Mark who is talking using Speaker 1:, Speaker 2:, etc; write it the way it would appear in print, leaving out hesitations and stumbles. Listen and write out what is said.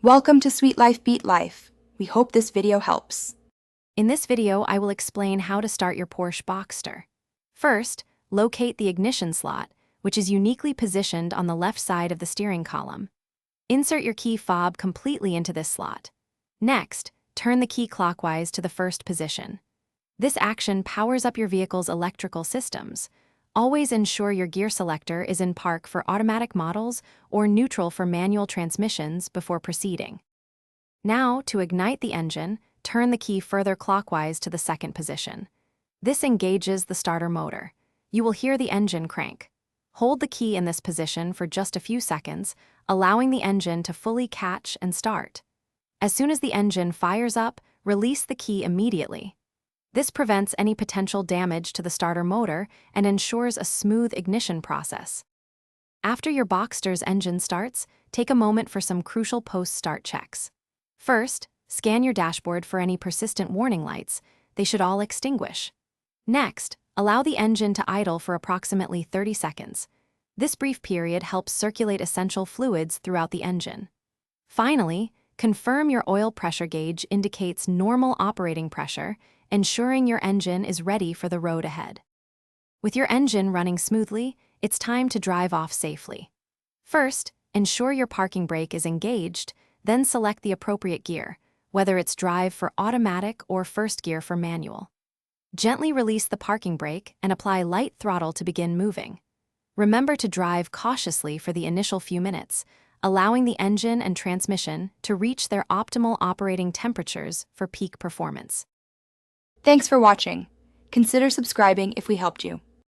Speaker 1: Welcome to Sweet Life Beat Life. We hope this video helps.
Speaker 2: In this video, I will explain how to start your Porsche Boxster. First, locate the ignition slot, which is uniquely positioned on the left side of the steering column. Insert your key fob completely into this slot. Next, turn the key clockwise to the first position. This action powers up your vehicle's electrical systems. Always ensure your gear selector is in park for automatic models or neutral for manual transmissions before proceeding. Now, to ignite the engine, turn the key further clockwise to the second position. This engages the starter motor. You will hear the engine crank. Hold the key in this position for just a few seconds, allowing the engine to fully catch and start. As soon as the engine fires up, release the key immediately. This prevents any potential damage to the starter motor and ensures a smooth ignition process. After your Boxster's engine starts, take a moment for some crucial post-start checks. First, scan your dashboard for any persistent warning lights. They should all extinguish. Next, allow the engine to idle for approximately 30 seconds. This brief period helps circulate essential fluids throughout the engine. Finally, confirm your oil pressure gauge indicates normal operating pressure, ensuring your engine is ready for the road ahead. With your engine running smoothly, it's time to drive off safely. First, ensure your parking brake is engaged, then select the appropriate gear, whether it's drive for automatic or first gear for manual. Gently release the parking brake and apply light throttle to begin moving. Remember to drive cautiously for the initial few minutes, allowing the engine and transmission to reach their optimal operating temperatures for peak performance.
Speaker 1: Thanks for watching. Consider subscribing if we helped you.